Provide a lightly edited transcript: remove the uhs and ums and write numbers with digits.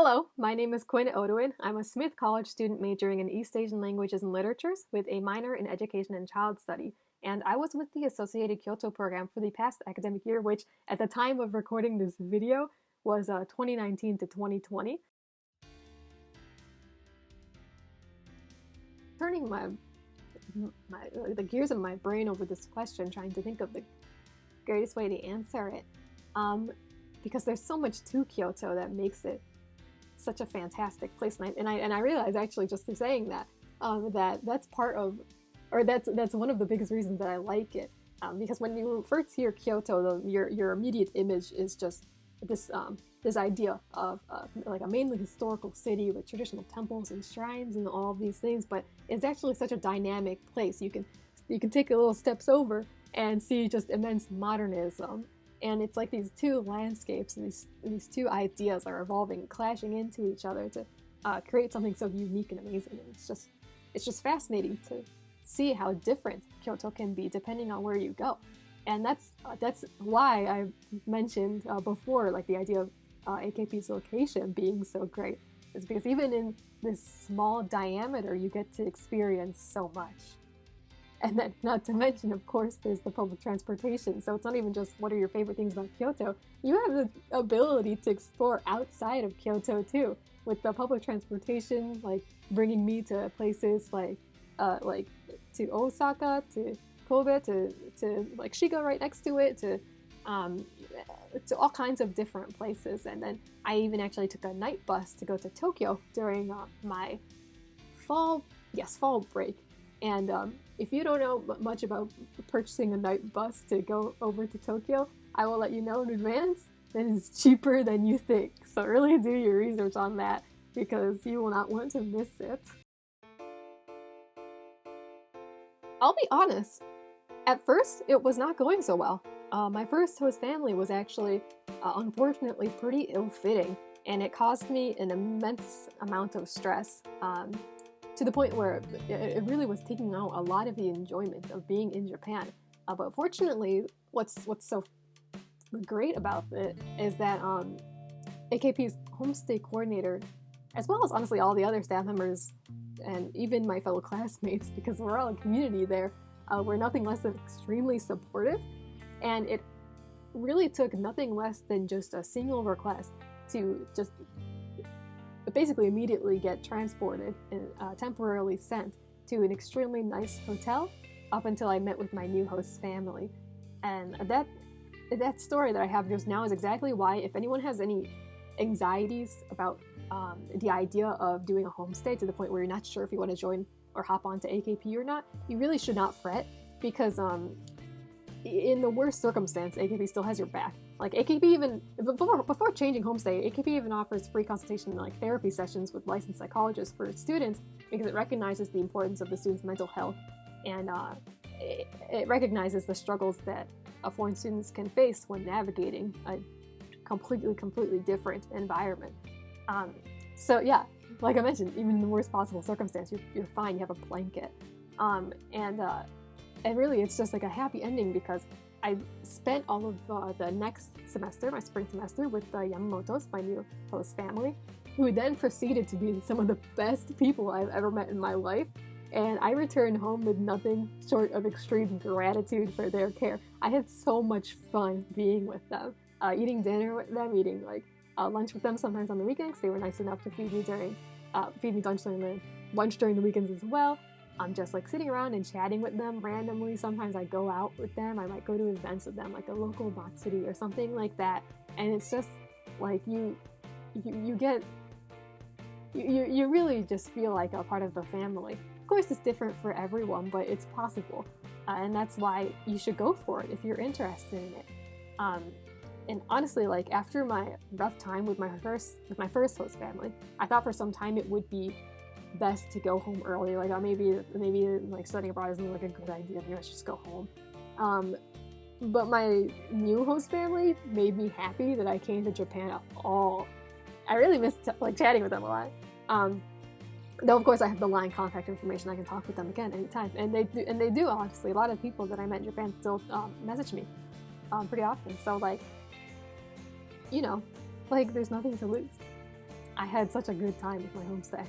Hello, my name is Quinn. I'm a Smith College student majoring in East Asian Languages and Literatures with a minor in Education and Child Study. And I was with the Associated Kyoto program for the past academic year, which at the time of recording this video was 2019 to 2020. Turning the gears of my brain over this question, trying to think of the greatest way to answer it, because there's so much to Kyoto that makes it such a fantastic place, and I realized actually just through saying that that's part of, or that's one of the biggest reasons that I like it, because when you first hear Kyoto, your immediate image is just this idea of like a mainly historical city with traditional temples and shrines and all of these things, but it's actually such a dynamic place. You can take a little steps over and see just immense modernism. And it's like these two landscapes and these two ideas are evolving, clashing into each other to create something so unique and amazing. And it's just fascinating to see how different Kyoto can be depending on where you go. And that's why I mentioned before, like the idea of AKP's location being so great, is because even in this small diameter, you get to experience so much. And then, not to mention, of course, there's the public transportation. So it's not even just what are your favorite things about Kyoto. You have the ability to explore outside of Kyoto too, with the public transportation, like bringing me to places like to Osaka, to Kobe, to like Shiga right next to it, to all kinds of different places. And then I even actually took a night bus to go to Tokyo during my fall break. And if you don't know much about purchasing a night bus to go over to Tokyo, I will let you know in advance that it's cheaper than you think. So really do your research on that, because you will not want to miss it. I'll be honest, at first it was not going so well. My first host family was actually, unfortunately, pretty ill-fitting, and it caused me an immense amount of stress. To the point where it really was taking out a lot of the enjoyment of being in Japan. But fortunately, what's so great about it is that AKP's homestay coordinator, as well as honestly all the other staff members and even my fellow classmates, because we're all a community there, were nothing less than extremely supportive. And it really took nothing less than just a single request to just basically immediately get transported and temporarily sent to an extremely nice hotel up until I met with my new host's family. And that story that I have just now is exactly why, if anyone has any anxieties about the idea of doing a homestay to the point where you're not sure if you want to join or hop onto AKP or not, you really should not fret, because in the worst circumstance, AKP still has your back. Like AKP even, before changing homestay, AKP even offers free consultation and like therapy sessions with licensed psychologists for students, because it recognizes the importance of the student's mental health, and it recognizes the struggles that foreign students can face when navigating a completely different environment. So yeah, like I mentioned, even in the worst possible circumstance, you're fine, you have a blanket. And really, it's just like a happy ending, because I spent all of the next semester, my spring semester, with the Yamamotos, my new host family, who then proceeded to be some of the best people I've ever met in my life. And I returned home with nothing short of extreme gratitude for their care. I had so much fun being with them, eating dinner with them, eating lunch with them sometimes on the weekends. They were nice enough to feed me lunch during the weekends as well. I'm just like sitting around and chatting with them randomly. Sometimes I go out with them. I might go to events with them, like a local matsuri or something like that. And it's just like you really just feel like a part of the family. Of course, it's different for everyone, but it's possible, and that's why you should go for it if you're interested in it. And honestly, like after my rough time with my first host family, I thought for some time it would be best to go home early. Like maybe like studying abroad isn't like a good idea. Maybe I should just go home. But my new host family made me happy that I came to Japan at all. I really missed chatting with them a lot. Though of course I have the line contact information. I can talk with them again anytime, and they do honestly. A lot of people that I met in Japan still message me pretty often. So like, there's nothing to lose. I had such a good time with my homestay.